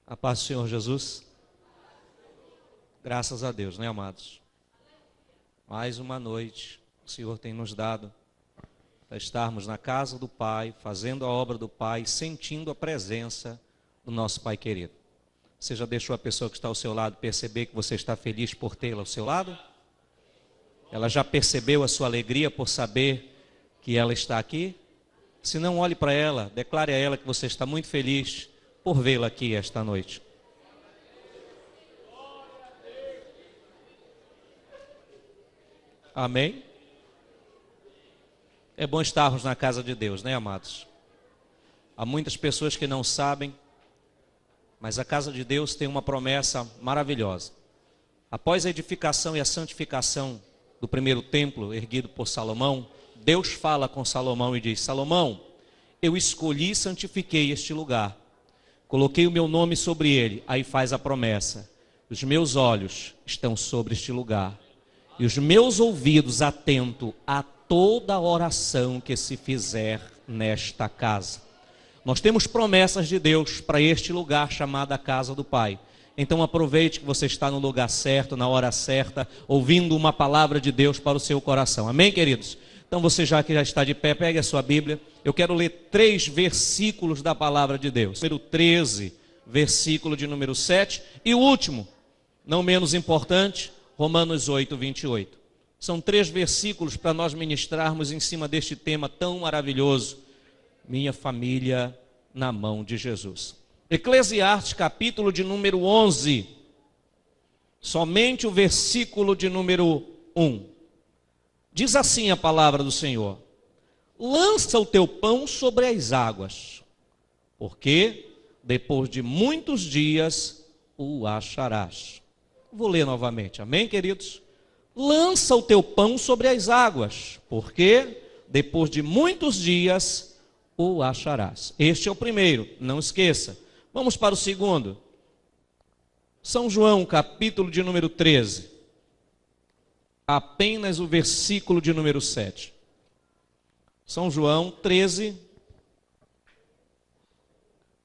A paz do Senhor Jesus. Graças a Deus, né, amados? Mais uma noite o Senhor tem nos dado para estarmos na casa do Pai, fazendo a obra do Pai, sentindo a presença do nosso Pai querido. Você já deixou a pessoa que está ao seu lado perceber que você está feliz por tê-la ao seu lado? Ela já percebeu a sua alegria por saber que ela está aqui? Se não, olhe para ela, declare a ela que você está muito feliz por vê-la aqui esta noite. Amém? É bom estarmos na casa de Deus, né, amados? Há muitas pessoas que não sabem, mas a casa de Deus tem uma promessa maravilhosa. Após a edificação e a santificação do primeiro templo erguido por Salomão, Deus fala com Salomão e diz: Salomão, eu escolhi e santifiquei este lugar. Coloquei o meu nome sobre ele. Aí faz a promessa: os meus olhos estão sobre este lugar, e os meus ouvidos atentos a toda oração que se fizer nesta casa. Nós temos promessas de Deus para este lugar chamado a casa do Pai. Então aproveite que você está no lugar certo, na hora certa, ouvindo uma palavra de Deus para o seu coração. Amém, queridos? Então você já que já está de pé, pegue a sua Bíblia. Eu quero ler 3 versículos da palavra de Deus. Número 13, versículo de número 7. E o último, não menos importante, Romanos 8, 28. São 3 versículos para nós ministrarmos em cima deste tema tão maravilhoso. Minha família na mão de Jesus. Eclesiastes, capítulo de número 11. Somente o versículo de número 1. Diz assim a palavra do Senhor: lança o teu pão sobre as águas, porque depois de muitos dias o acharás. Vou ler novamente, amém, queridos? Lança o teu pão sobre as águas, porque depois de muitos dias o acharás. Este é o primeiro, não esqueça. Vamos para o segundo. São João, capítulo de número 13. Apenas o versículo de número 7. São João 13,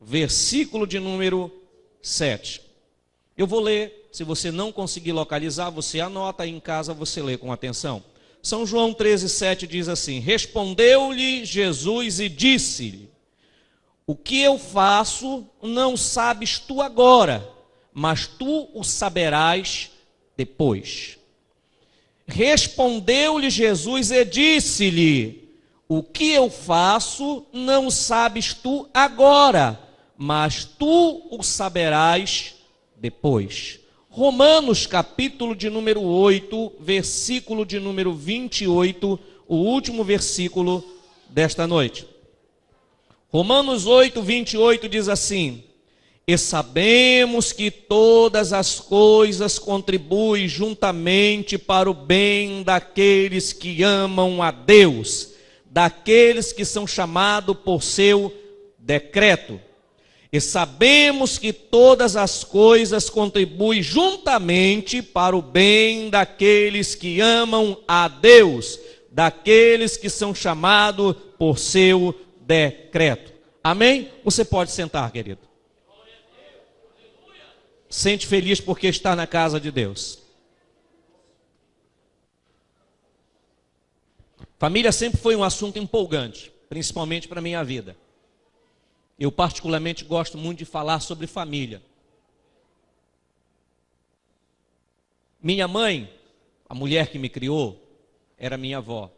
versículo de número 7. Eu vou ler, se você não conseguir localizar, você anota aí em casa, você lê com atenção. São João 13, 7 diz assim: respondeu-lhe Jesus e disse-lhe: o que eu faço não sabes tu agora, mas tu o saberás depois. Respondeu-lhe Jesus e disse-lhe: o que eu faço não sabes tu agora, mas tu o saberás depois. Romanos capítulo de número 8, versículo de número 28, o último versículo desta noite. Romanos 8, 28 diz assim: e sabemos que todas as coisas contribuem juntamente para o bem daqueles que amam a Deus, daqueles que são chamados por seu decreto. E sabemos que todas as coisas contribuem juntamente para o bem daqueles que amam a Deus, daqueles que são chamados por seu decreto. Amém? Você pode sentar, querido. Sente feliz porque está na casa de Deus. Família sempre foi um assunto empolgante, principalmente para a minha vida. Eu particularmente gosto muito de falar sobre família. Minha mãe, a mulher que me criou, era minha avó.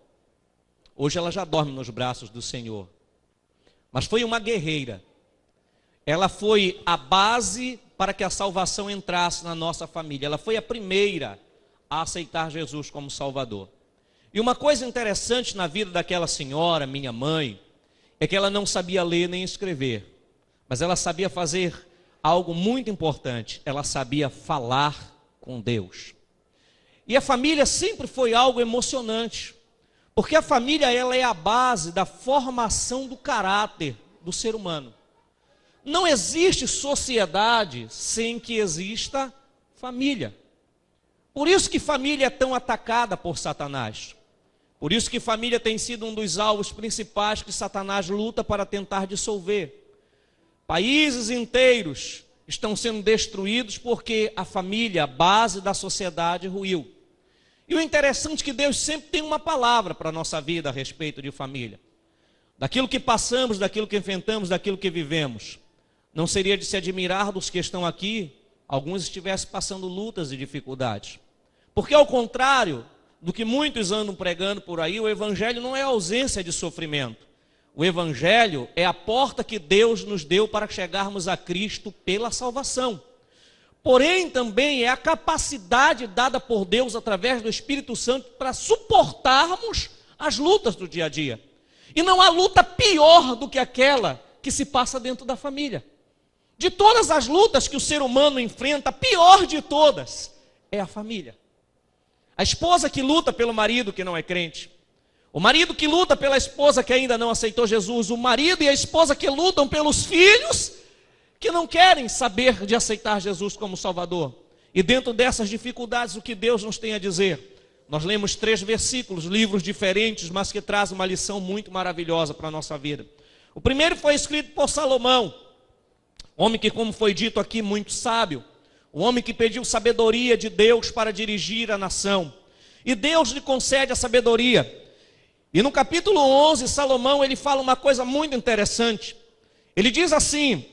Hoje ela já dorme nos braços do Senhor. Mas foi uma guerreira. Ela foi a base para que a salvação entrasse na nossa família. Ela foi a primeira a aceitar Jesus como Salvador. E uma coisa interessante na vida daquela senhora, minha mãe, é que ela não sabia ler nem escrever, mas ela sabia fazer algo muito importante: ela sabia falar com Deus. E a família sempre foi algo emocionante, porque a família ela é a base da formação do caráter do ser humano. Não existe sociedade sem que exista família. Por isso que família é tão atacada por Satanás. Por isso que família tem sido um dos alvos principais que Satanás luta para tentar dissolver. Países inteiros estão sendo destruídos porque a família, a base da sociedade, ruiu. E o interessante é que Deus sempre tem uma palavra para a nossa vida a respeito de família. Daquilo que passamos, daquilo que enfrentamos, daquilo que vivemos. Não seria de se admirar dos que estão aqui, alguns estivessem passando lutas e dificuldades. Porque ao contrário do que muitos andam pregando por aí, o Evangelho não é ausência de sofrimento. O Evangelho é a porta que Deus nos deu para chegarmos a Cristo pela salvação. Porém, também é a capacidade dada por Deus através do Espírito Santo para suportarmos as lutas do dia a dia. E não há luta pior do que aquela que se passa dentro da família. De todas as lutas que o ser humano enfrenta, a pior de todas é a família. A esposa que luta pelo marido que não é crente. O marido que luta pela esposa que ainda não aceitou Jesus. O marido e a esposa que lutam pelos filhos que não querem saber de aceitar Jesus como Salvador. E dentro dessas dificuldades, o que Deus nos tem a dizer? Nós lemos 3 versículos, livros diferentes, mas que trazem uma lição muito maravilhosa para a nossa vida. O primeiro foi escrito por Salomão, homem que, como foi dito aqui, muito sábio. O homem que pediu sabedoria de Deus para dirigir a nação. E Deus lhe concede a sabedoria. E no capítulo 11, Salomão, ele fala uma coisa muito interessante. Ele diz assim: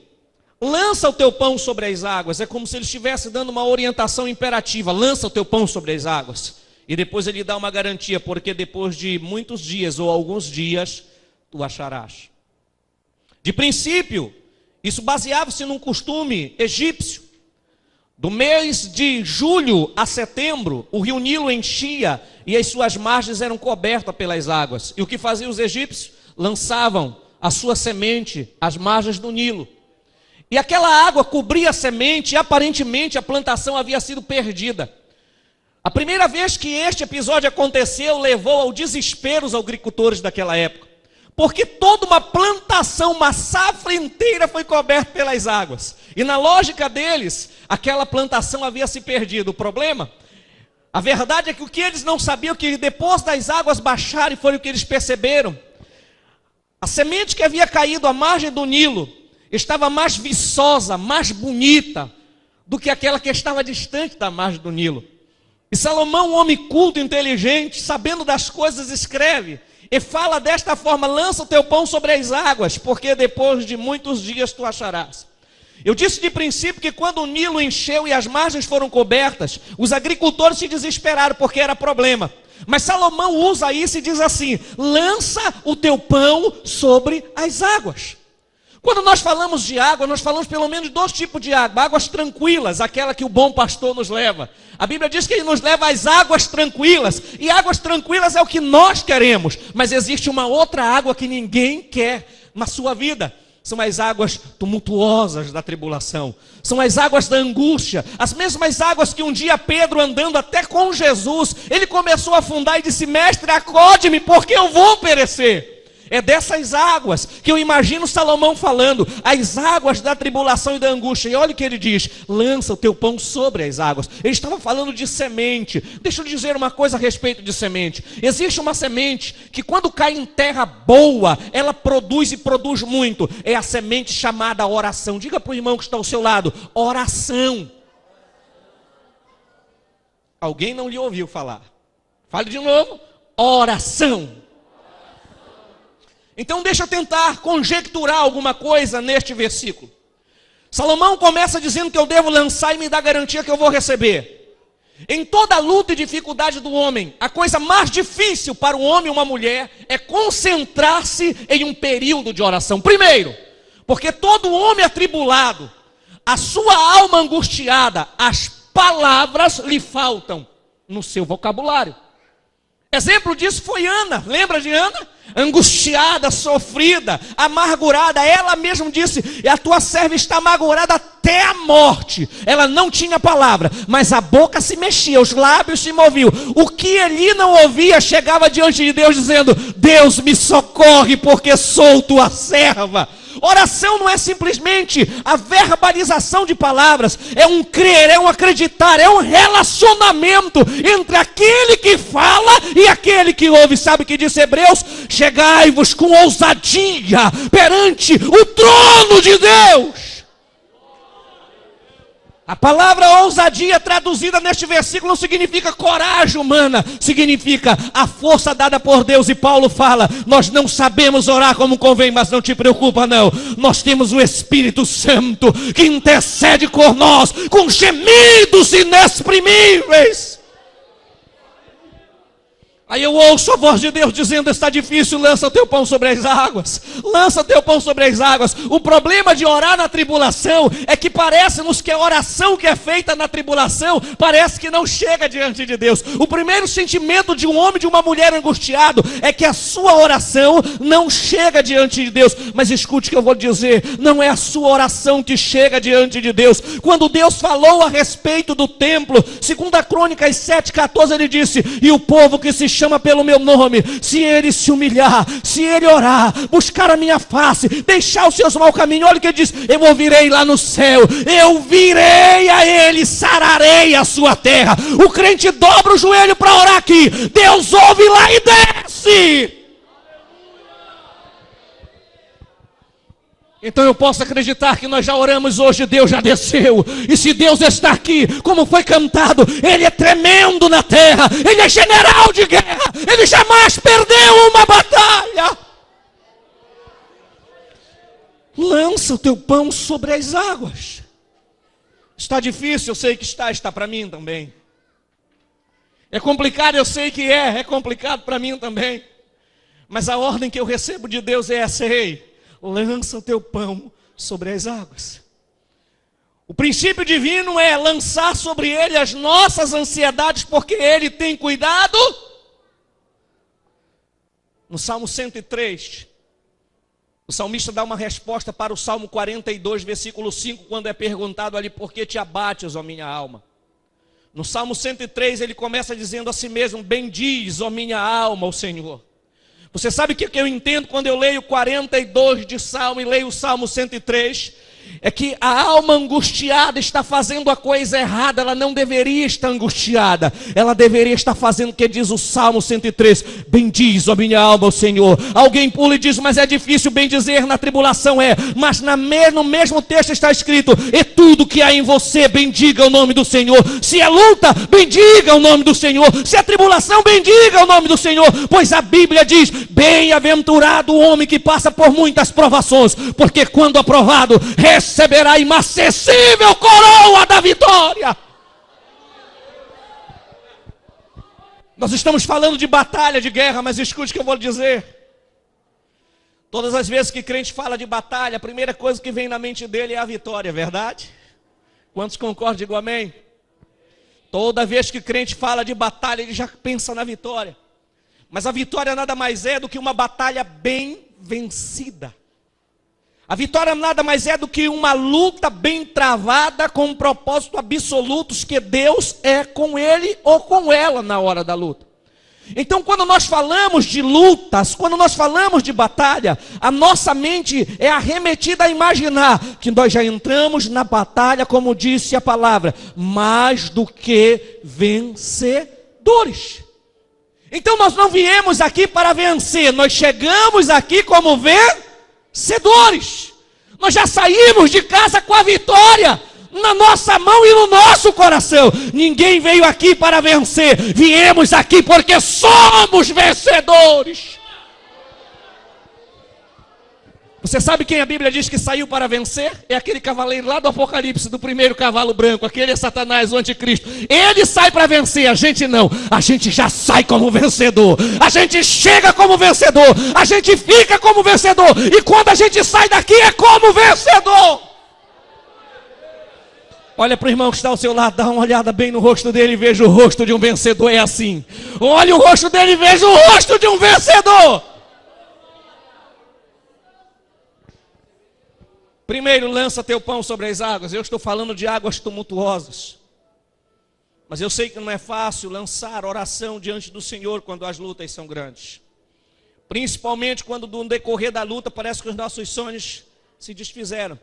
lança o teu pão sobre as águas. É como se ele estivesse dando uma orientação imperativa. Lança o teu pão sobre as águas. E depois ele dá uma garantia, porque depois de muitos dias ou alguns dias, tu acharás. De princípio, isso baseava-se num costume egípcio. Do mês de julho a setembro, o rio Nilo enchia e as suas margens eram cobertas pelas águas. E o que faziam os egípcios? Lançavam a sua semente às margens do Nilo. E aquela água cobria a semente e aparentemente a plantação havia sido perdida. A primeira vez que este episódio aconteceu levou ao desespero os agricultores daquela época. Porque toda uma plantação, uma safra inteira foi coberta pelas águas. E na lógica deles, aquela plantação havia se perdido. O problema, a verdade é que o que eles não sabiam, que depois das águas baixarem, foi o que eles perceberam. A semente que havia caído à margem do Nilo estava mais viçosa, mais bonita do que aquela que estava distante da margem do Nilo. E Salomão, um homem culto, inteligente, sabendo das coisas, escreve e fala desta forma: lança o teu pão sobre as águas, porque depois de muitos dias tu acharás. Eu disse de princípio que quando o Nilo encheu e as margens foram cobertas, os agricultores se desesperaram porque era problema. Mas Salomão usa isso e diz assim: lança o teu pão sobre as águas. Quando nós falamos de água, nós falamos pelo menos de 2 tipos de água. Águas tranquilas, aquela que o bom pastor nos leva. A Bíblia diz que ele nos leva às águas tranquilas. E águas tranquilas é o que nós queremos. Mas existe uma outra água que ninguém quer na sua vida. São as águas tumultuosas da tribulação. São as águas da angústia. As mesmas águas que um dia Pedro, andando até com Jesus, ele começou a afundar e disse: mestre, acode-me, porque eu vou perecer. É dessas águas que eu imagino Salomão falando, as águas da tribulação e da angústia. E olha o que ele diz: lança o teu pão sobre as águas. Ele estava falando de semente. Deixa eu dizer uma coisa a respeito de semente. Existe uma semente que quando cai em terra boa, ela produz e produz muito. É a semente chamada oração. Diga para o irmão que está ao seu lado: oração. Alguém não lhe ouviu falar? Fale de novo: oração. Então deixa eu tentar conjecturar alguma coisa neste versículo. Salomão começa dizendo que eu devo lançar e me dá garantia que eu vou receber. Em toda a luta e dificuldade do homem, a coisa mais difícil para um homem e uma mulher é concentrar-se em um período de oração. Primeiro, porque todo homem atribulado, a sua alma angustiada, as palavras lhe faltam no seu vocabulário. Exemplo disso foi Ana. Lembra de Ana? Angustiada, sofrida, amargurada. Ela mesma disse: a tua serva está amargurada até a morte. Ela não tinha palavra, mas a boca se mexia, os lábios se moviam. O que ele não ouvia chegava diante de Deus dizendo: Deus, me socorre, porque sou tua serva. Oração não é simplesmente a verbalização de palavras, é um crer, é um acreditar, é um relacionamento entre aquele que fala e aquele que ouve. Sabe o que diz Hebreus? Chegai-vos com ousadia perante o trono de Deus. A palavra ousadia traduzida neste versículo não significa coragem humana, significa a força dada por Deus. E Paulo fala: nós não sabemos orar como convém, mas não te preocupa não, nós temos o Espírito Santo que intercede por nós com gemidos inexprimíveis. Aí eu ouço a voz de Deus dizendo: está difícil, lança o teu pão sobre as águas. Lança o teu pão sobre as águas. O problema de orar na tribulação é que parece-nos que a oração que é feita na tribulação parece que não chega diante de Deus. O primeiro sentimento de um homem e de uma mulher angustiado é que a sua oração não chega diante de Deus. Mas escute o que eu vou dizer: não é a sua oração que chega diante de Deus. Quando Deus falou a respeito do templo, 2 Crônicas 7,14, ele disse: e o povo que se chama pelo meu nome, se ele se humilhar, se ele orar, buscar a minha face, deixar os seus maus caminhos, olha o que ele diz: eu ouvirei lá no céu, eu virei a ele, sararei a sua terra. O crente dobra o joelho para orar aqui, Deus ouve lá e desce. Então eu posso acreditar que nós já oramos hoje, Deus já desceu. E se Deus está aqui, como foi cantado, Ele é tremendo na terra, Ele é general de guerra, Ele jamais perdeu uma batalha. Lança o teu pão sobre as águas. Está difícil, eu sei que está para mim também. É complicado, eu sei que é complicado para mim também. Mas a ordem que eu recebo de Deus é essa: ei, lança o teu pão sobre as águas. O princípio divino é lançar sobre ele as nossas ansiedades, porque ele tem cuidado. No Salmo 103, o salmista dá uma resposta para o Salmo 42, versículo 5, quando é perguntado ali: por que te abates, ó minha alma? No Salmo 103 ele começa dizendo a si mesmo: bendiz, ó minha alma, o Senhor. Você sabe o que eu entendo quando eu leio 42 de Salmo e leio o Salmo 103? É que a alma angustiada está fazendo a coisa errada. Ela não deveria estar angustiada, ela deveria estar fazendo o que diz o Salmo 103: bendiz, ó minha alma, o Senhor. Alguém pula e diz: mas é difícil bendizer na tribulação. Mas no mesmo texto está escrito: e tudo que há em você, bendiga o nome do Senhor. Se é luta, bendiga o nome do Senhor. Se é tribulação, bendiga o nome do Senhor. Pois a Bíblia diz: bem-aventurado o homem que passa por muitas provações, porque quando aprovado, receberá a inacessível coroa da vitória. Nós estamos falando de batalha, de guerra, mas escute o que eu vou lhe dizer. Todas as vezes que crente fala de batalha, a primeira coisa que vem na mente dele é a vitória, é verdade? Quantos concordam? Digam amém. Toda vez que crente fala de batalha, ele já pensa na vitória. Mas a vitória nada mais é do que uma batalha bem vencida. A vitória nada mais é do que uma luta bem travada com um propósito absoluto, que Deus é com ele ou com ela na hora da luta. Então, quando nós falamos de lutas, quando nós falamos de batalha, a nossa mente é arremetida a imaginar que nós já entramos na batalha, como disse a palavra, mais do que vencedores. Então nós não viemos aqui para vencer, nós chegamos aqui como vencedores. Nós já saímos de casa com a vitória na nossa mão e no nosso coração. Ninguém veio aqui para vencer, viemos aqui porque somos vencedores. Você sabe quem a Bíblia diz que saiu para vencer? É aquele cavaleiro lá do Apocalipse, do primeiro cavalo branco. Aquele é Satanás, o anticristo. Ele sai para vencer, a gente não. A gente já sai como vencedor. A gente chega como vencedor. A gente fica como vencedor. E quando a gente sai daqui é como vencedor. Olha para o irmão que está ao seu lado, dá uma olhada bem no rosto dele e veja o rosto de um vencedor. É assim. Olha o rosto dele e veja o rosto de um vencedor. Primeiro, lança teu pão sobre as águas. Eu estou falando de águas tumultuosas. Mas eu sei que não é fácil lançar oração diante do Senhor quando as lutas são grandes. Principalmente quando no decorrer da luta parece que os nossos sonhos se desfizeram.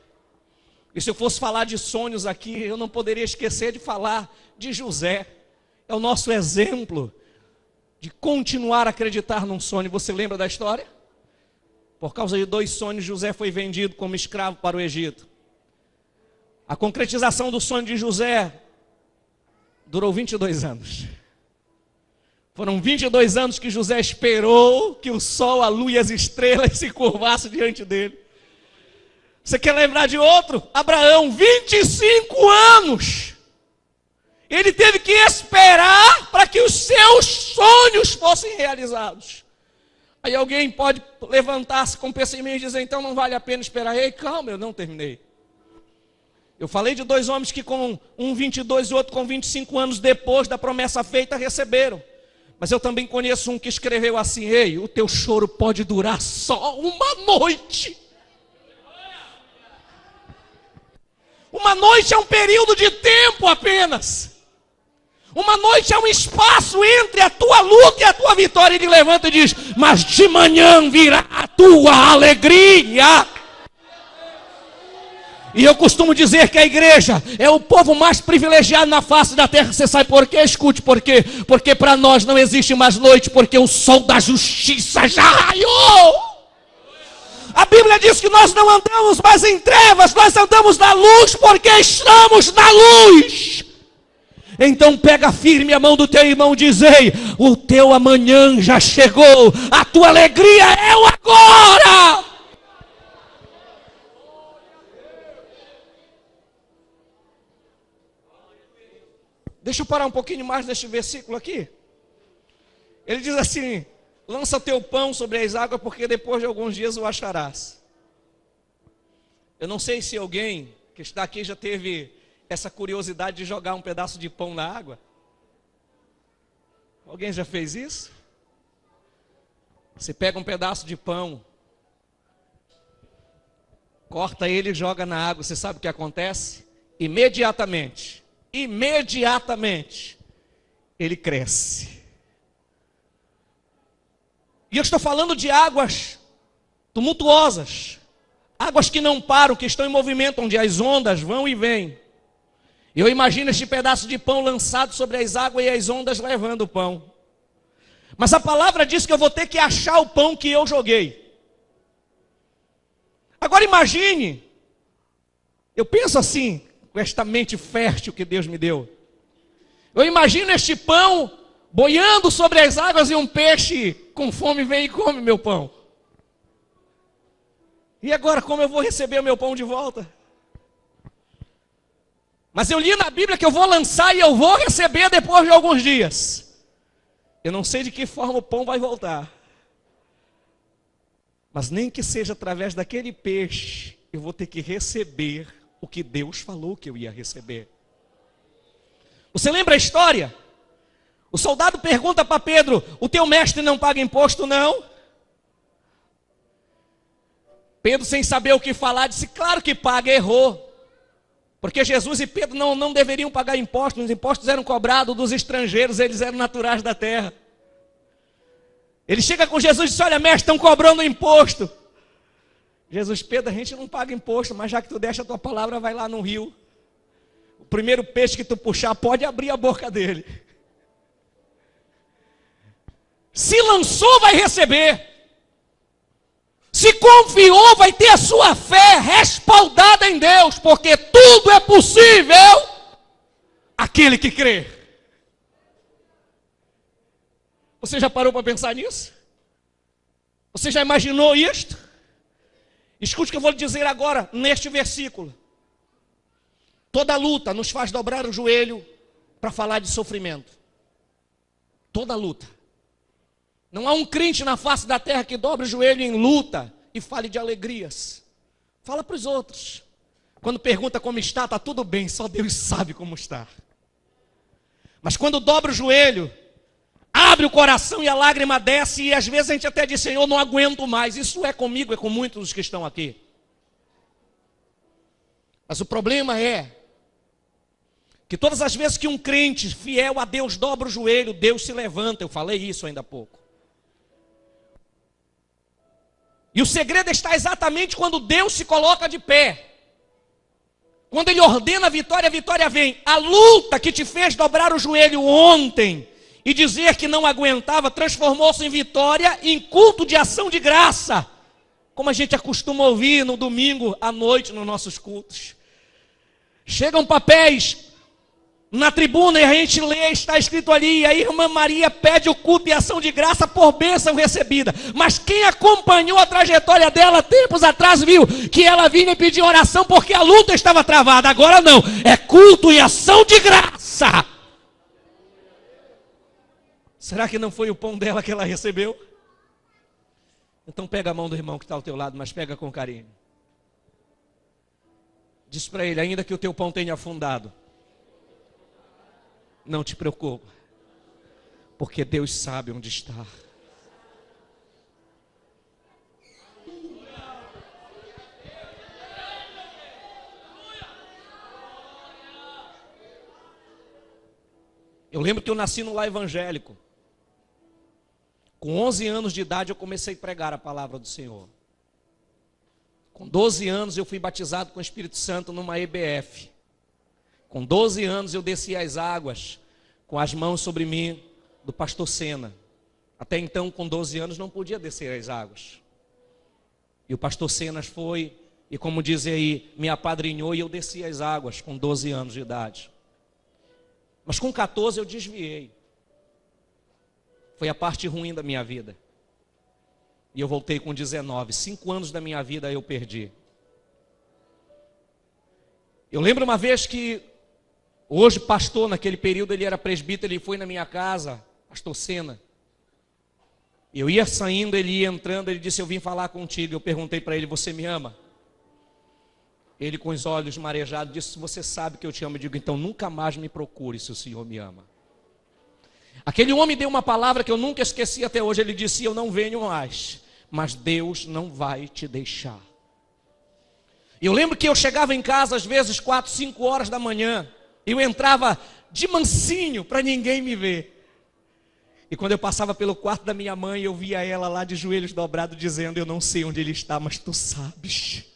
E se eu fosse falar de sonhos aqui, eu não poderia esquecer de falar de José. É o nosso exemplo de continuar a acreditar num sonho. Você lembra da história? Por causa de 2 sonhos, José foi vendido como escravo para o Egito. A concretização do sonho de José durou 22 anos. Foram 22 anos que José esperou que o sol, a lua e as estrelas se curvassem diante dele. Você quer lembrar de outro? Abraão, 25 anos. Ele teve que esperar para que os seus sonhos fossem realizados. Aí alguém pode levantar-se com pessimismo e dizer, então não vale a pena esperar. Ei, calma, eu não terminei. Eu falei de dois homens que com um 22 e outro com 25 anos depois da promessa feita receberam. Mas eu também conheço um que escreveu assim, ei, o teu choro pode durar só uma noite. Uma noite é um período de tempo apenas. Uma noite é um espaço entre a tua luta e a tua vitória. Ele levanta e diz, mas de manhã virá a tua alegria. E eu costumo dizer que a igreja é o povo mais privilegiado na face da terra. Você sabe por quê? Escute por quê. Porque para nós não existe mais noite, porque o sol da justiça já raiou. A Bíblia diz que nós não andamos mais em trevas, nós andamos na luz porque estamos na luz. Então pega firme a mão do teu irmão e diz, ei, o teu amanhã já chegou, a tua alegria é o agora. Deixa eu parar um pouquinho mais neste versículo aqui. Ele diz assim, lança teu pão sobre as águas, porque depois de alguns dias o acharás. Eu não sei se alguém que está aqui já teve essa curiosidade de jogar um pedaço de pão na água. Alguém já fez isso? Você pega um pedaço de pão, corta ele e joga na água. Você sabe o que acontece? Imediatamente, ele cresce. E eu estou falando de águas tumultuosas, águas que não param, que estão em movimento, onde as ondas vão e vêm. Eu imagino este pedaço de pão lançado sobre as águas e as ondas levando o pão. Mas a palavra diz que eu vou ter que achar o pão que eu joguei. Agora imagine, eu penso assim, com esta mente fértil que Deus me deu. Eu imagino este pão boiando sobre as águas e um peixe com fome vem e come meu pão. E agora como eu vou receber o meu pão de volta? Mas eu li na Bíblia que eu vou lançar e eu vou receber depois de alguns dias. Eu não sei de que forma o pão vai voltar. Mas nem que seja através daquele peixe, eu vou ter que receber o que Deus falou que eu ia receber. Você lembra a história? O soldado pergunta para Pedro, o teu mestre não paga imposto não? Pedro, sem saber o que falar, disse, claro que paga, errou. Porque Jesus e Pedro não deveriam pagar impostos, os impostos eram cobrados dos estrangeiros, eles eram naturais da terra. Ele chega com Jesus e diz, olha mestre, estão cobrando imposto. Jesus, Pedro, a gente não paga imposto, mas já que tu deixa a tua palavra, vai lá no rio. O primeiro peixe que tu puxar, pode abrir a boca dele. Se lançou, vai receber. Se confiou, vai ter a sua fé respaldada em Deus, porque tudo é possível aquele que crê. Você já parou para pensar nisso? Você já imaginou isto? Escute o que eu vou lhe dizer agora, neste versículo. Toda luta nos faz dobrar o joelho para falar de sofrimento. Toda luta. Não há um crente na face da terra que dobre o joelho em luta e fale de alegrias. Fala para os outros. Quando pergunta como está tudo bem, só Deus sabe como está. Mas quando dobra o joelho, abre o coração e a lágrima desce, e às vezes a gente até diz, Senhor, não aguento mais. Isso é comigo, é com muitos dos que estão aqui. Mas o problema é que todas as vezes que um crente fiel a Deus dobra o joelho, Deus se levanta. Eu falei isso ainda há pouco. E o segredo está exatamente quando Deus se coloca de pé. Quando Ele ordena a vitória vem. A luta que te fez dobrar o joelho ontem e dizer que não aguentava, transformou-se em vitória, em culto de ação de graça. Como a gente acostuma ouvir no domingo à noite nos nossos cultos. Chegam papéis na tribuna e a gente lê, está escrito ali, a irmã Maria pede o culto e ação de graça por bênção recebida. Mas quem acompanhou a trajetória dela tempos atrás viu que ela vinha pedir oração porque a luta estava travada. Agora não, é culto e ação de graça. Será que não foi o pão dela que ela recebeu? Então pega a mão do irmão que está ao teu lado, mas pega com carinho. Diz para ele, ainda que o teu pão tenha afundado, não te preocupa, porque Deus sabe onde está. Eu lembro que eu nasci num lar evangélico. Com 11 anos de idade eu comecei a pregar a palavra do Senhor. Com 12 anos eu fui batizado com o Espírito Santo numa EBF. Com 12 anos eu desci as águas com as mãos sobre mim do pastor Sena. Até então, com 12 anos, não podia descer as águas. E o pastor Sena foi, e como diz aí, me apadrinhou e eu desci as águas com 12 anos de idade. Mas com 14 eu desviei. Foi a parte ruim da minha vida. E eu voltei com 19. 5 anos da minha vida eu perdi. Eu lembro uma vez que, hoje pastor, naquele período ele era presbítero, ele foi na minha casa, pastor Sena. Eu ia saindo, ele ia entrando, ele disse, eu vim falar contigo. Eu perguntei para ele, você me ama? Ele com os olhos marejados disse, você sabe que eu te amo. Eu digo, então nunca mais me procure se o Senhor me ama. Aquele homem deu uma palavra que eu nunca esqueci até hoje. Ele disse, eu não venho mais, mas Deus não vai te deixar. Eu lembro que eu chegava em casa às vezes 4, 5 horas da manhã. Eu entrava de mansinho para ninguém me ver. E quando eu passava pelo quarto da minha mãe, eu via ela lá de joelhos dobrados dizendo, eu não sei onde ele está, mas tu sabes.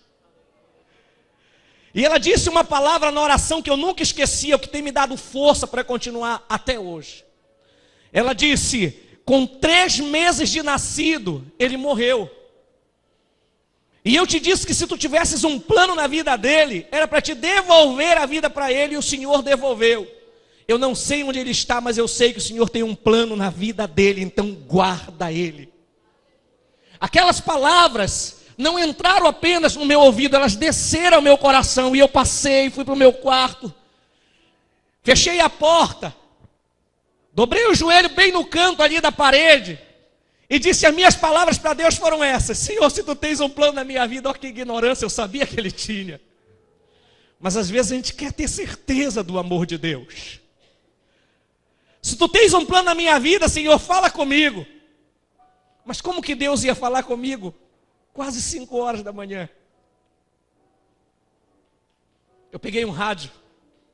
E ela disse uma palavra na oração que eu nunca esqueci, o que tem me dado força para continuar até hoje. Ela disse, com 3 meses de nascido, ele morreu. E eu te disse que se tu tivesses um plano na vida dele, era para te devolver a vida para ele, e o Senhor devolveu. Eu não sei onde ele está, mas eu sei que o Senhor tem um plano na vida dele, então guarda ele. Aquelas palavras não entraram apenas no meu ouvido, elas desceram ao meu coração, e eu passei, fui para o meu quarto, fechei a porta, dobrei o joelho bem no canto ali da parede, e disse, as minhas palavras para Deus foram essas, Senhor, se tu tens um plano na minha vida, ó que ignorância, eu sabia que ele tinha. Mas às vezes a gente quer ter certeza do amor de Deus. Se tu tens um plano na minha vida, Senhor, fala comigo. Mas como que Deus ia falar comigo? Quase 5 horas da manhã. Eu peguei um rádio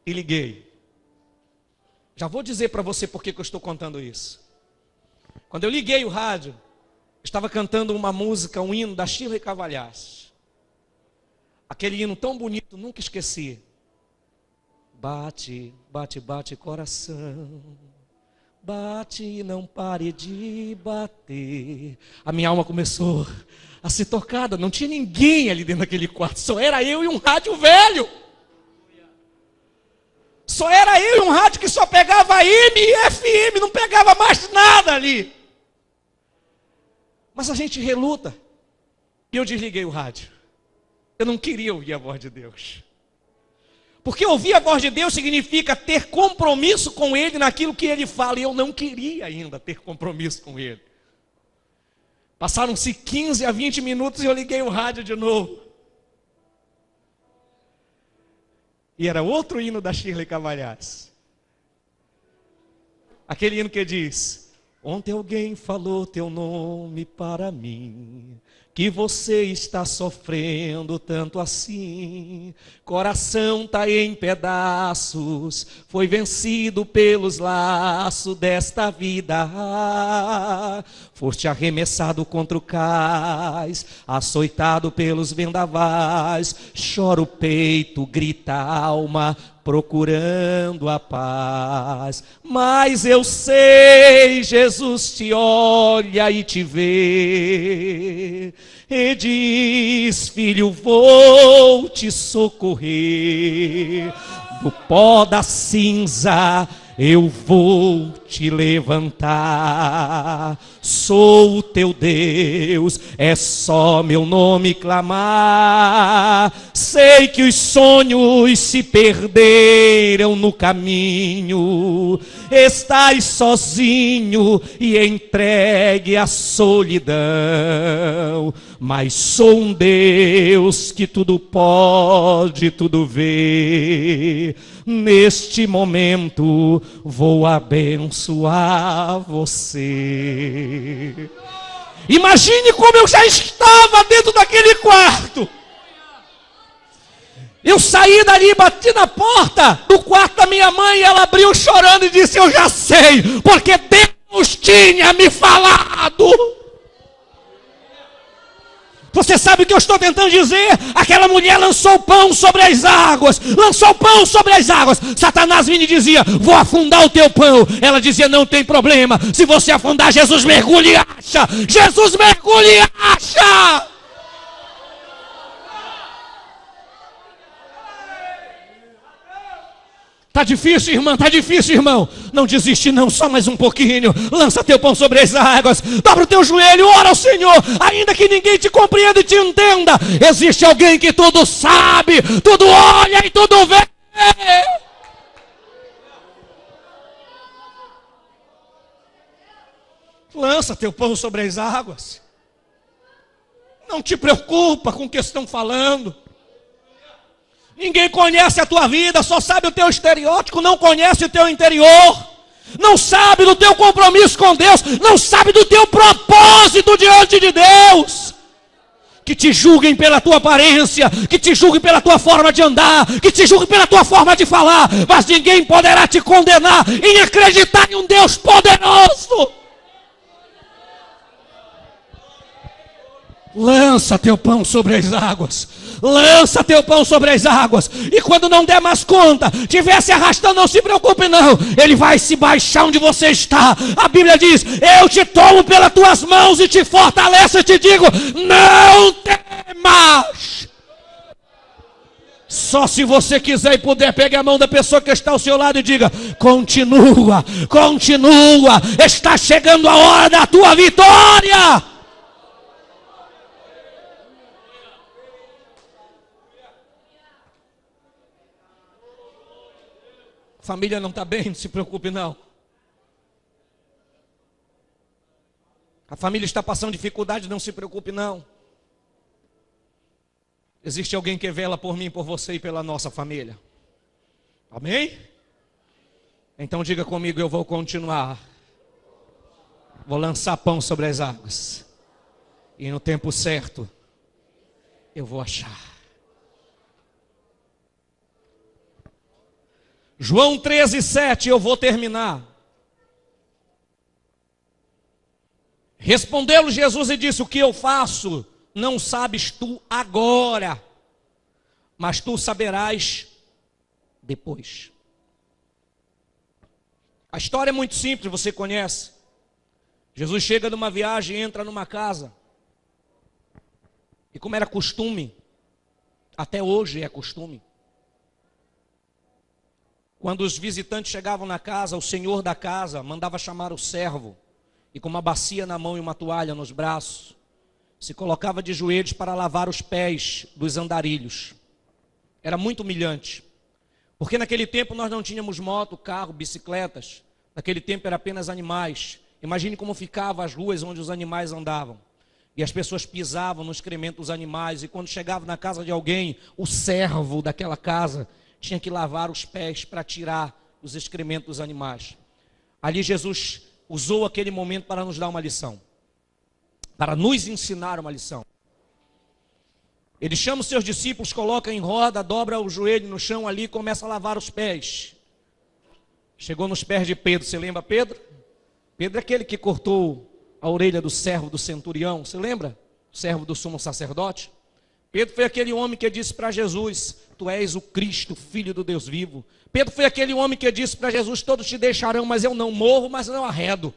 e liguei. Já vou dizer para você por que eu estou contando isso. Quando eu liguei o rádio, estava cantando uma música, um hino da Shirley Cavalhais. Aquele hino tão bonito, nunca esqueci. Bate, bate, bate coração. Bate e não pare de bater. A minha alma começou a ser tocada. Não tinha ninguém ali dentro daquele quarto. Só era eu e um rádio velho. Só era eu e um rádio que só pegava AM e FM. Não pegava mais nada ali. Mas a gente reluta. E eu desliguei o rádio. Eu não queria ouvir a voz de Deus. Porque ouvir a voz de Deus significa ter compromisso com Ele naquilo que Ele fala. E eu não queria ainda ter compromisso com Ele. Passaram-se 15 a 20 minutos e eu liguei o rádio de novo. E era outro hino da Shirley Cavalhais. Aquele hino que diz, ontem alguém falou teu nome para mim, que você está sofrendo tanto assim, coração tá em pedaços, foi vencido pelos laços desta vida, foste arremessado contra o cais, açoitado pelos vendavais, chora o peito, grita a alma, procurando a paz. Mas eu sei, Jesus te olha e te vê, e diz: filho, vou te socorrer. Do pó da cinza eu vou te levantar. Sou o teu Deus, é só meu nome clamar. Sei que os sonhos se perderam no caminho. Estás sozinho e entregue à solidão. Mas sou um Deus que tudo pode, tudo vê. Neste momento vou abençoar você. Imagine como eu já estava dentro daquele quarto. Eu saí dali, bati na porta do quarto da minha mãe, e ela abriu chorando e disse: eu já sei, porque Deus tinha me falado. Você sabe o que eu estou tentando dizer? Aquela mulher lançou o pão sobre as águas. Lançou o pão sobre as águas. Satanás vinha e dizia: vou afundar o teu pão. Ela dizia: não tem problema. Se você afundar, Jesus mergulha e acha. Jesus mergulha e acha. Tá difícil, irmã, tá difícil, irmão. Não desiste não, só mais um pouquinho. Lança teu pão sobre as águas. Dobra o teu joelho, ora ao Senhor. Ainda que ninguém te compreenda e te entenda, existe alguém que tudo sabe, tudo olha e tudo vê. Lança teu pão sobre as águas. Não te preocupa com o que estão falando. Ninguém conhece a tua vida, só sabe o teu estereótipo, não conhece o teu interior. Não sabe do teu compromisso com Deus, não sabe do teu propósito diante de Deus. Que te julguem pela tua aparência, que te julguem pela tua forma de andar, que te julguem pela tua forma de falar, mas ninguém poderá te condenar em acreditar em um Deus poderoso. Lança teu pão sobre as águas. Lança teu pão sobre as águas. E quando não der mais conta, estiver se arrastando, não se preocupe não. Ele vai se baixar onde você está. A Bíblia diz: eu te tomo pelas tuas mãos e te fortaleço e te digo: não temas. Só se você quiser e puder, pegue a mão da pessoa que está ao seu lado e diga: continua, continua. Está chegando a hora da tua vitória. Família não está bem, não se preocupe não. A família está passando dificuldade, não se preocupe não. Existe alguém que vela por mim, por você e pela nossa família. Amém? Então diga comigo: eu vou continuar. Vou lançar pão sobre as águas. E no tempo certo, eu vou achar. João 13:7, eu vou terminar. Respondeu-lhe Jesus e disse: o que eu faço, não sabes tu agora, mas tu saberás depois. A história é muito simples, você conhece. Jesus chega numa viagem, entra numa casa. E como era costume, até hoje é costume, quando os visitantes chegavam na casa, o senhor da casa mandava chamar o servo, e com uma bacia na mão e uma toalha nos braços, se colocava de joelhos para lavar os pés dos andarilhos. Era muito humilhante, porque naquele tempo nós não tínhamos moto, carro, bicicletas. Naquele tempo era apenas animais. Imagine como ficavam as ruas onde os animais andavam. E as pessoas pisavam no excremento dos animais, e quando chegavam na casa de alguém, o servo daquela casa tinha que lavar os pés para tirar os excrementos dos animais. Ali Jesus usou aquele momento para nos dar uma lição, para nos ensinar uma lição. Ele chama os seus discípulos, coloca em roda, dobra o joelho no chão ali e começa a lavar os pés. Chegou nos pés de Pedro, você lembra Pedro? Pedro é aquele que cortou a orelha do servo do centurião, você lembra? O servo do sumo sacerdote. Pedro foi aquele homem que disse para Jesus: tu és o Cristo, Filho do Deus vivo. Pedro foi aquele homem que disse para Jesus: todos te deixarão, mas eu não morro, mas não arredo.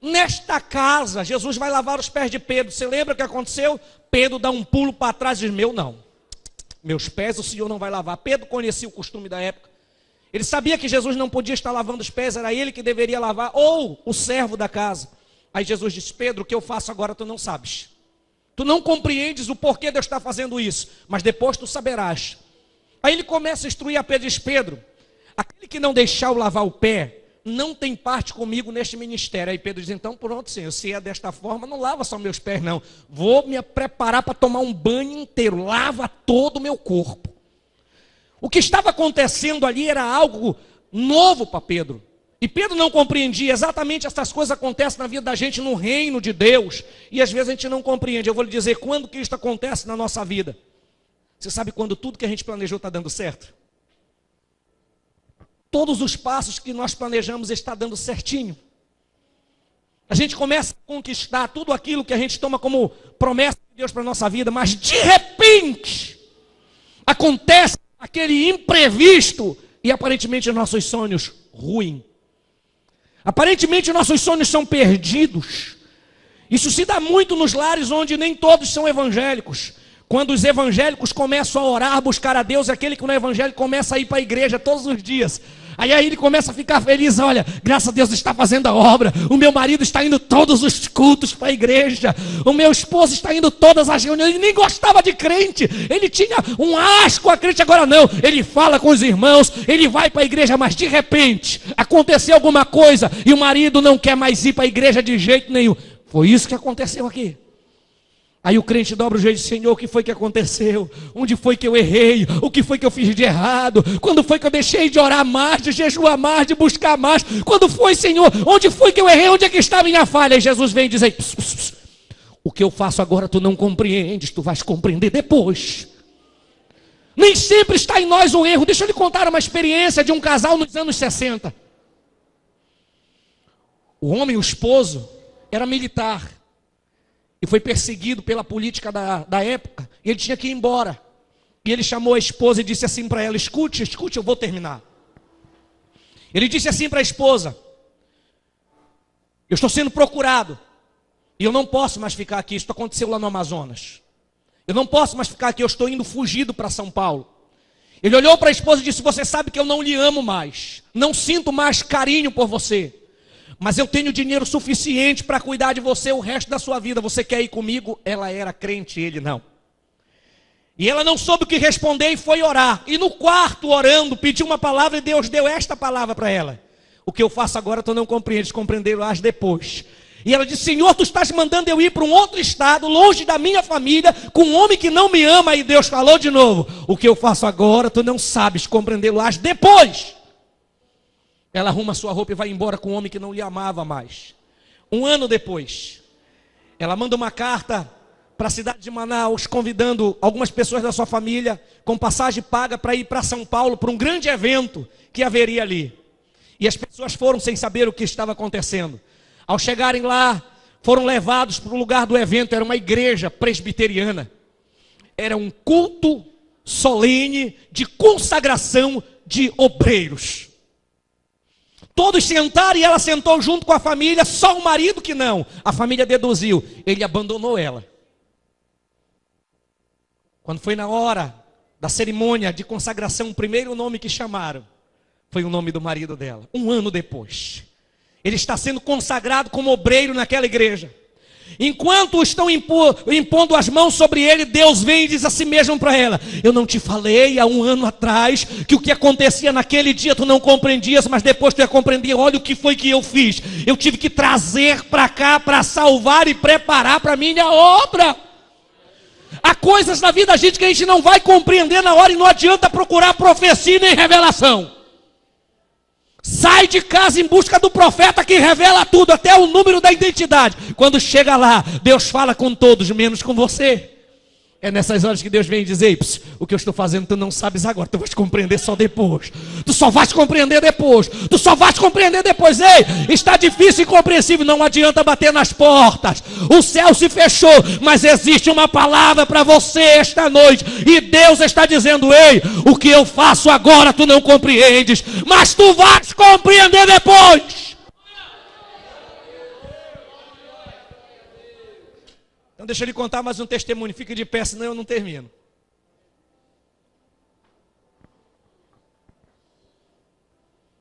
Nesta casa, Jesus vai lavar os pés de Pedro. Você lembra o que aconteceu? Pedro dá um pulo para trás e diz: meus pés o Senhor não vai lavar. Pedro conhecia o costume da época. Ele sabia que Jesus não podia estar lavando os pés, era ele que deveria lavar, ou o servo da casa. Aí Jesus disse: Pedro, o que eu faço agora tu não sabes. Tu não compreendes o porquê de eu estar fazendo isso, mas depois tu saberás. Aí ele começa a instruir a Pedro e diz: Pedro, aquele que não deixar eu lavar o pé, não tem parte comigo neste ministério. Aí Pedro diz: então pronto, Senhor, se é desta forma, não lava só meus pés não. Vou me preparar para tomar um banho inteiro, lava todo o meu corpo. O que estava acontecendo ali era algo novo para Pedro. E Pedro não compreendia. Exatamente essas coisas acontecem na vida da gente no reino de Deus. E às vezes a gente não compreende. Eu vou lhe dizer quando que isso acontece na nossa vida. Você sabe quando tudo que a gente planejou está dando certo? Todos os passos que nós planejamos está dando certinho. A gente começa a conquistar tudo aquilo que a gente toma como promessa de Deus para a nossa vida. Mas de repente acontece aquele imprevisto e aparentemente nossos sonhos ruem. Aparentemente nossos sonhos são perdidos. Isso se dá muito nos lares onde nem todos são evangélicos. Quando os evangélicos começam a orar, a buscar a Deus, aquele que não é evangélico começa a ir para a igreja todos os dias. Aí ele começa a ficar feliz: olha, graças a Deus está fazendo a obra. O meu marido está indo todos os cultos para a igreja. O meu esposo está indo todas as reuniões. Ele nem gostava de crente. Ele tinha um asco a crente, agora não. Ele fala com os irmãos, ele vai para a igreja, mas de repente aconteceu alguma coisa e o marido não quer mais ir para a igreja de jeito nenhum. Foi isso que aconteceu aqui. Aí o crente dobra o jeito e diz: Senhor, o que foi que aconteceu? Onde foi que eu errei? O que foi que eu fiz de errado? Quando foi que eu deixei de orar mais, de jejuar mais, de buscar mais? Quando foi, Senhor? Onde foi que eu errei? Onde é que está a minha falha? E Jesus vem e diz: o que eu faço agora tu não compreendes, tu vais compreender depois. Nem sempre está em nós o erro. Deixa eu lhe contar uma experiência de um casal nos anos 60. O homem, o esposo, era militar. E foi perseguido pela política da época. E ele tinha que ir embora. E ele chamou a esposa e disse assim para ela: escute, eu vou terminar. Ele disse assim para a esposa: eu estou sendo procurado. E eu não posso mais ficar aqui. Isso aconteceu lá no Amazonas. Eu não posso mais ficar aqui. Eu estou indo fugido para São Paulo. Ele olhou para a esposa e disse: você sabe que eu não lhe amo mais. Não sinto mais carinho por você. Mas eu tenho dinheiro suficiente para cuidar de você o resto da sua vida. Você quer ir comigo? Ela era crente, ele não. E ela não soube o que responder e foi orar. E no quarto, orando, pediu uma palavra e Deus deu esta palavra para ela: o que eu faço agora tu não compreendes, compreenderás depois. E ela disse: Senhor, tu estás mandando eu ir para um outro estado, longe da minha família, com um homem que não me ama. E Deus falou de novo: o que eu faço agora tu não sabes, compreendê-lo-ás depois. Ela arruma sua roupa e vai embora com um homem que não lhe amava mais. Um ano depois, ela manda uma carta para a cidade de Manaus, convidando algumas pessoas da sua família, com passagem paga para ir para São Paulo, para um grande evento que haveria ali. E as pessoas foram sem saber o que estava acontecendo. Ao chegarem lá, foram levados para o lugar do evento. Era uma igreja presbiteriana. Era um culto solene de consagração de obreiros. Todos sentaram e ela sentou junto com a família, só o marido que não. A família deduziu: ele abandonou ela. Quando foi na hora da cerimônia de consagração, o primeiro nome que chamaram foi o nome do marido dela. Um ano depois, ele está sendo consagrado como obreiro naquela igreja. Enquanto estão impondo as mãos sobre ele, Deus vem e diz assim mesmo para ela: eu não te falei há um ano atrás que o que acontecia naquele dia tu não compreendias, mas depois tu ia compreender. Olha o que foi que eu fiz. Eu tive que trazer para cá para salvar e preparar para a minha obra. Há coisas na vida da gente que a gente não vai compreender na hora, e não adianta procurar profecia nem revelação. Sai de casa em busca do profeta que revela tudo, até o número da identidade. Quando chega lá, Deus fala com todos, menos com você. É nessas horas que Deus vem dizer: o que eu estou fazendo tu não sabes agora, tu vais compreender só depois. Tu só vais compreender depois. Tu só vais compreender depois. Ei, está difícil e incompreensível, não adianta bater nas portas. O céu se fechou, mas existe uma palavra para você esta noite. E Deus está dizendo: ei, o que eu faço agora tu não compreendes, mas tu vais compreender depois. Então deixa eu lhe contar mais um testemunho. Fique de pé, senão eu não termino.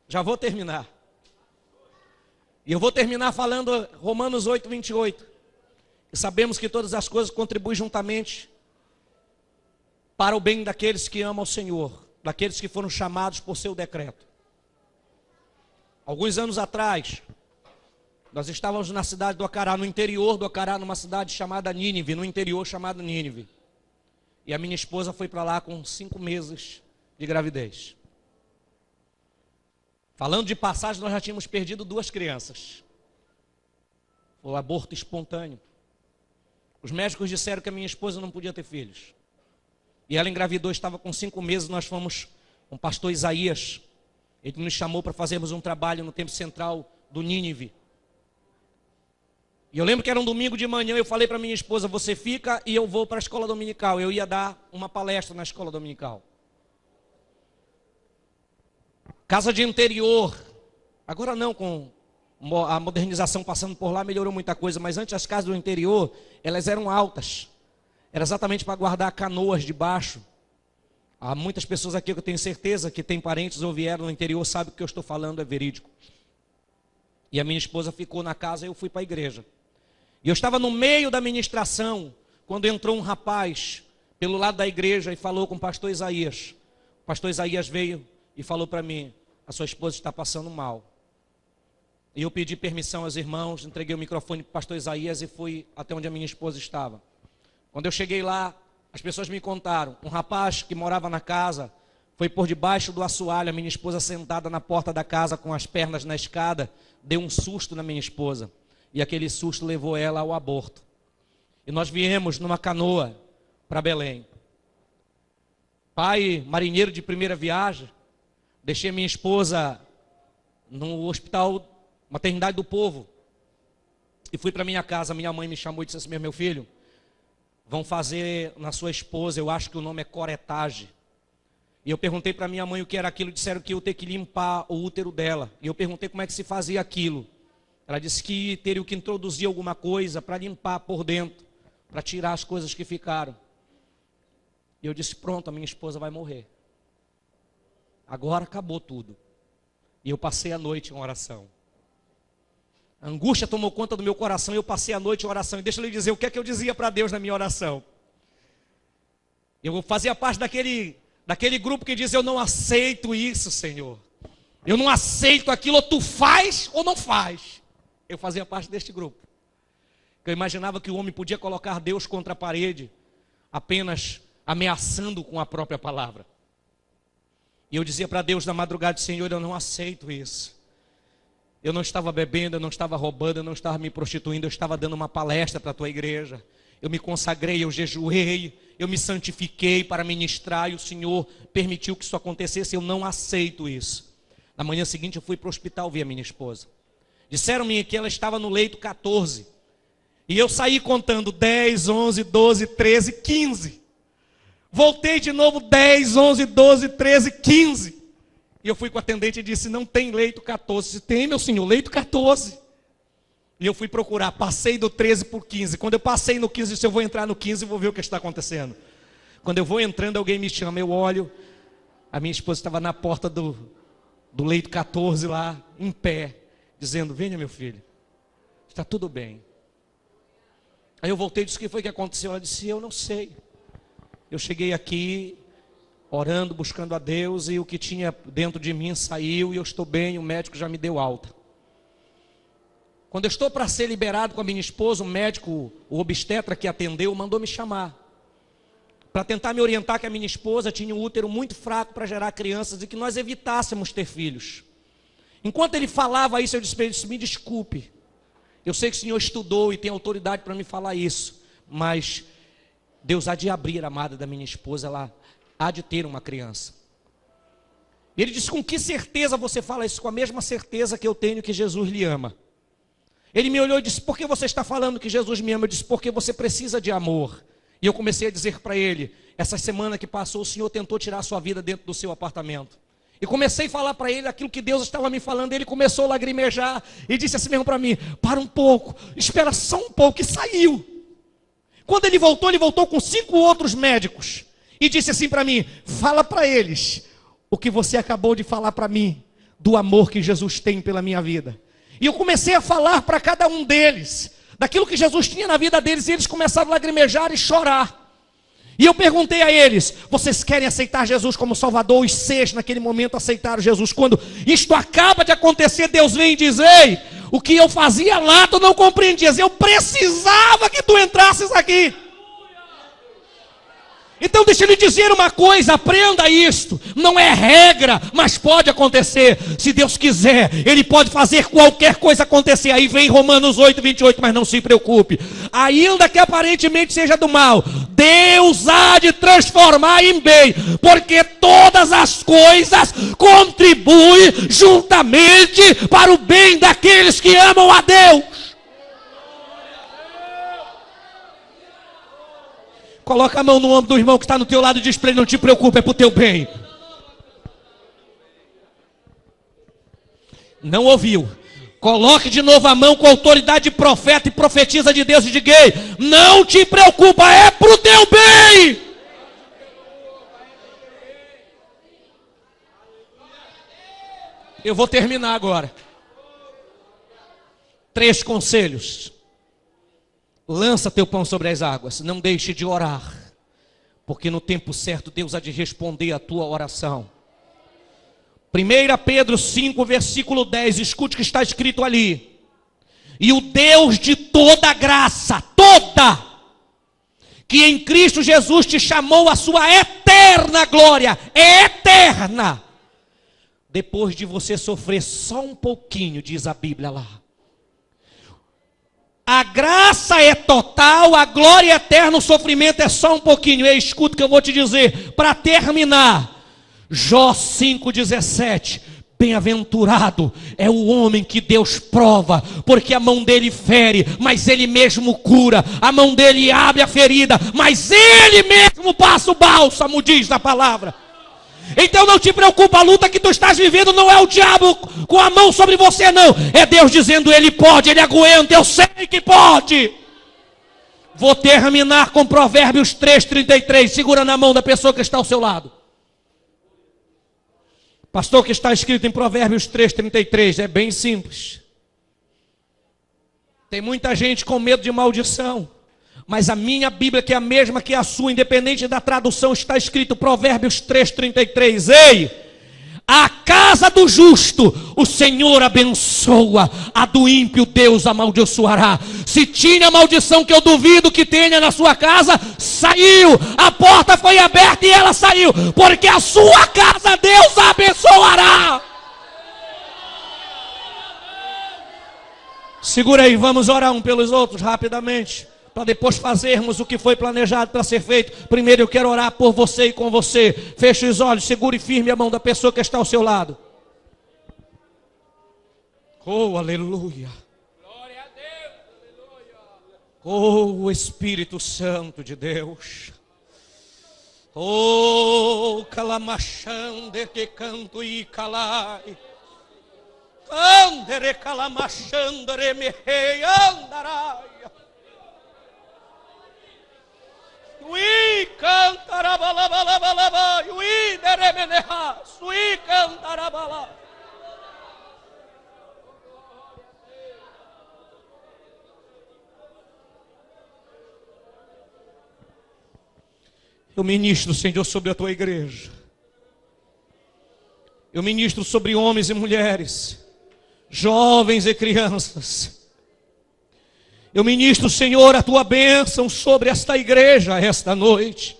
Já vou terminar. E eu vou terminar falando Romanos 8, 28. E sabemos que todas as coisas contribuem juntamente para o bem daqueles que amam o Senhor, daqueles que foram chamados por seu decreto. Alguns anos atrás, nós estávamos na cidade do Acará, no interior do Acará, numa cidade chamada Nínive, no interior chamado Nínive. E a minha esposa foi para lá com 5 meses de gravidez. Falando de passagem, nós já tínhamos perdido 2 crianças. Foi aborto espontâneo. Os médicos disseram que a minha esposa não podia ter filhos. E ela engravidou, estava com 5 meses, nós fomos com o pastor Isaías. Ele nos chamou para fazermos um trabalho no Templo Central do Nínive. E eu lembro que era um domingo de manhã, eu falei para minha esposa: você fica e eu vou para a escola dominical. Eu ia dar uma palestra na escola dominical. Casa de interior. Agora não, com a modernização passando por lá, melhorou muita coisa. Mas antes as casas do interior, elas eram altas. Era exatamente para guardar canoas debaixo. Há muitas pessoas aqui que eu tenho certeza que têm parentes ou vieram no interior, sabem que o que eu estou falando é verídico. E a minha esposa ficou na casa e eu fui para a igreja. E eu estava no meio da ministração, quando entrou um rapaz pelo lado da igreja e falou com o pastor Isaías. O pastor Isaías veio e falou para mim: a sua esposa está passando mal. E eu pedi permissão aos irmãos, entreguei o microfone para o pastor Isaías e fui até onde a minha esposa estava. Quando eu cheguei lá, as pessoas me contaram: um rapaz que morava na casa foi por debaixo do assoalho, a minha esposa sentada na porta da casa com as pernas na escada, deu um susto na minha esposa. E aquele susto levou ela ao aborto. E nós viemos numa canoa para Belém. Pai marinheiro de primeira viagem, deixei minha esposa no hospital Maternidade do Povo. E fui para minha casa. Minha mãe me chamou e disse assim: meu filho, vão fazer na sua esposa, eu acho que o nome é coretagem. E eu perguntei para minha mãe o que era aquilo. Disseram que eu ter que limpar o útero dela. E eu perguntei como é que se fazia aquilo. Ela disse que teria que introduzir alguma coisa para limpar por dentro, para tirar as coisas que ficaram. E eu disse: pronto, a minha esposa vai morrer. Agora acabou tudo. E eu passei a noite em oração. A angústia tomou conta do meu coração e eu passei a noite em oração. E deixa eu lhe dizer o que é que eu dizia para Deus na minha oração. Eu fazia parte daquele grupo que diz: eu não aceito isso, Senhor. Eu não aceito aquilo, ou tu faz ou não faz. Eu fazia parte deste grupo. Eu imaginava que o homem podia colocar Deus contra a parede, apenas ameaçando com a própria palavra. E eu dizia para Deus na madrugada: Senhor, eu não aceito isso. Eu não estava bebendo, eu não estava roubando, eu não estava me prostituindo, eu estava dando uma palestra para a tua igreja. Eu me consagrei, eu jejuei, eu me santifiquei para ministrar e o Senhor permitiu que isso acontecesse. Eu não aceito isso. Na manhã seguinte eu fui para o hospital ver a minha esposa. Disseram-me que ela estava no leito 14. E eu saí contando 10, 11, 12, 13, 15. Voltei de novo 10, 11, 12, 13, 15. E eu fui com o atendente e disse: não tem leito 14. Disse: tem, meu senhor, leito 14. E eu fui procurar, passei do 13 por 15. Quando eu passei no 15, eu disse: eu vou entrar no 15 e vou ver o que está acontecendo. Quando eu vou entrando, alguém me chama, eu olho. A minha esposa estava na porta do leito 14 lá, em pé, dizendo: venha, meu filho, está tudo bem. Aí eu voltei e disse: o que foi que aconteceu? Ela disse: eu não sei. Eu cheguei aqui orando, buscando a Deus, e o que tinha dentro de mim saiu, e eu estou bem, o médico já me deu alta. Quando eu estou para ser liberado com a minha esposa, o médico, o obstetra que atendeu, mandou me chamar, para tentar me orientar que a minha esposa tinha um útero muito fraco para gerar crianças, e que nós evitássemos ter filhos. Enquanto ele falava isso, eu disse: me desculpe, eu sei que o senhor estudou e tem autoridade para me falar isso, mas Deus há de abrir, amada da minha esposa, ela há de ter uma criança. E ele disse: com que certeza você fala isso? Com a mesma certeza que eu tenho que Jesus lhe ama. Ele me olhou e disse: por que você está falando que Jesus me ama? Eu disse: porque você precisa de amor. E eu comecei a dizer para ele: essa semana que passou, o Senhor tentou tirar a sua vida dentro do seu apartamento. E comecei a falar para ele aquilo que Deus estava me falando. Ele começou a lagrimejar e disse assim mesmo para mim: para um pouco, espera só um pouco. E saiu. Quando ele voltou com 5 outros médicos. E disse assim para mim: fala para eles o que você acabou de falar para mim, do amor que Jesus tem pela minha vida. E eu comecei a falar para cada um deles, daquilo que Jesus tinha na vida deles. E eles começaram a lagrimejar e chorar. E eu perguntei a eles: vocês querem aceitar Jesus como Salvador? Os 6 naquele momento aceitaram Jesus. Quando isto acaba de acontecer, Deus vem e diz: ei, o que eu fazia lá tu não compreendias, eu precisava que tu entrasses aqui. Então deixa eu lhe dizer uma coisa, aprenda isto, não é regra, mas pode acontecer. Se Deus quiser, Ele pode fazer qualquer coisa acontecer. Aí vem Romanos 8, 28, mas não se preocupe, ainda que aparentemente seja do mal, Deus há de transformar em bem, porque todas as coisas contribuem juntamente para o bem daqueles que amam a Deus. Coloca a mão no ombro do irmão que está no teu lado e diz para ele: não te preocupe, é para o teu bem. Não ouviu? Coloque de novo a mão com a autoridade de profeta e profetiza de Deus e diga: ei, não te preocupa, é para o teu bem. Eu vou terminar agora. 3 conselhos. Lança teu pão sobre as águas, não deixe de orar, porque no tempo certo Deus há de responder a tua oração. 1 Pedro 5, versículo 10, escute o que está escrito ali: e o Deus de toda graça, toda, que em Cristo Jesus te chamou à sua eterna glória, é eterna, depois de você sofrer só um pouquinho, diz a Bíblia lá. A graça é total, a glória é eterna, o sofrimento é só um pouquinho. E escuta o que eu vou te dizer, para terminar. Jó 5,17. Bem-aventurado é o homem que Deus prova, porque a mão dele fere, mas ele mesmo cura. A mão dele abre a ferida, mas ele mesmo passa o bálsamo, diz na palavra. Então não te preocupa, a luta que tu estás vivendo não é o diabo com a mão sobre você, não. É Deus dizendo: ele pode, ele aguenta, eu sei que pode. Vou terminar com Provérbios 3,33. Segura na mão da pessoa que está ao seu lado. Pastor, o que está escrito em Provérbios 3,33 é bem simples. Tem muita gente com medo de maldição, mas a minha Bíblia, que é a mesma que a sua, independente da tradução, está escrito Provérbios 3,33. Ei, a casa do justo o Senhor abençoa, a do ímpio Deus amaldiçoará. Se tinha maldição, que eu duvido que tenha na sua casa, saiu. A porta foi aberta e ela saiu, porque a sua casa Deus abençoará. Segura aí, vamos orar um pelos outros rapidamente, para depois fazermos o que foi planejado para ser feito. Primeiro eu quero orar por você e com você. Feche os olhos, segure firme a mão da pessoa que está ao seu lado. Oh, aleluia. Glória a Deus. Aleluia. Oh, Espírito Santo de Deus. Oh, calamachande que canto e calai. Andere calamachandere mehei andarai. Ui cantarabalabalaba, ui deremeneha, ui cantarabala. Eu ministro, Senhor, sobre a tua igreja. Eu ministro sobre homens e mulheres, jovens e crianças. Eu ministro, Senhor, a tua bênção sobre esta igreja esta noite.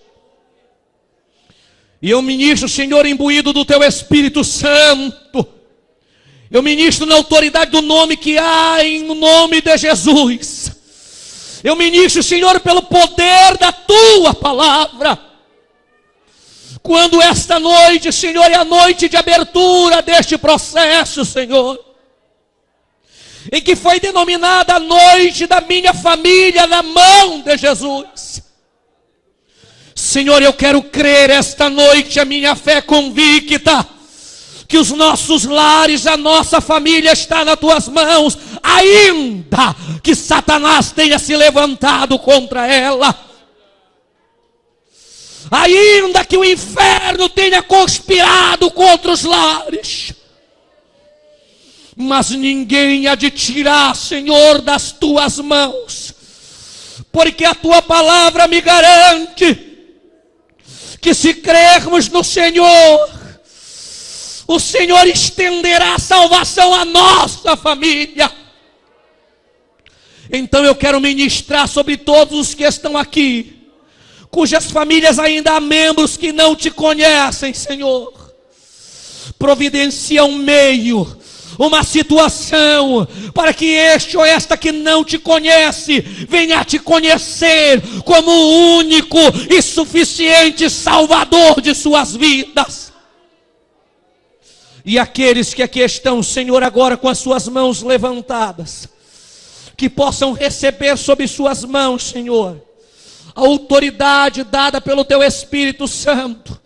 E eu ministro, Senhor, imbuído do teu Espírito Santo. Eu ministro na autoridade do nome que há em nome de Jesus. Eu ministro, Senhor, pelo poder da tua palavra. Quando esta noite, Senhor, é a noite de abertura deste processo, Senhor, em que foi denominada a noite da minha família na mão de Jesus. Senhor, eu quero crer esta noite, a minha fé convicta, que os nossos lares, a nossa família está nas tuas mãos, ainda que Satanás tenha se levantado contra ela, ainda que o inferno tenha conspirado contra os lares, mas ninguém há de tirar, Senhor, das tuas mãos, porque a tua palavra me garante que se crermos no Senhor, o Senhor estenderá a salvação à nossa família. Então eu quero ministrar sobre todos os que estão aqui, cujas famílias ainda há membros que não te conhecem, Senhor. Providencia um meio, uma situação, para que este ou esta que não te conhece, venha a te conhecer como o único e suficiente Salvador de suas vidas. E aqueles que aqui estão, Senhor, agora com as suas mãos levantadas, que possam receber sobre suas mãos, Senhor, a autoridade dada pelo Teu Espírito Santo,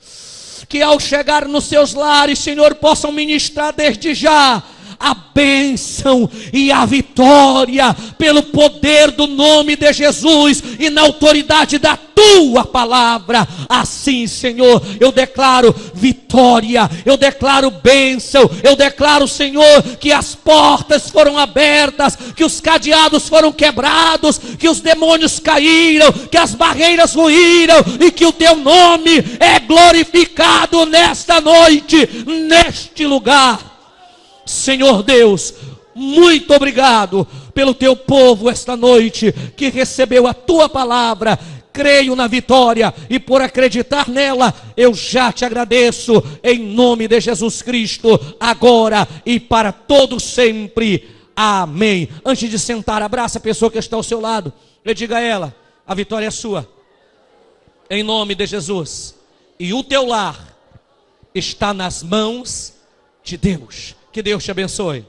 que ao chegar nos seus lares, Senhor, possam ministrar desde já a bênção e a vitória, pelo poder do nome de Jesus e na autoridade da tua palavra. Assim, Senhor, eu declaro vitória, eu declaro bênção, eu declaro, Senhor, que as portas foram abertas, que os cadeados foram quebrados, que os demônios caíram, que as barreiras ruíram e que o teu nome é glorificado nesta noite, neste lugar. Senhor Deus, muito obrigado pelo teu povo esta noite, que recebeu a tua palavra. Creio na vitória e por acreditar nela, eu já te agradeço, em nome de Jesus Cristo, agora e para todo sempre. Amém. Antes de sentar, abraça a pessoa que está ao seu lado e diga a ela: a vitória é sua, em nome de Jesus, e o teu lar está nas mãos de Deus. Que Deus te abençoe.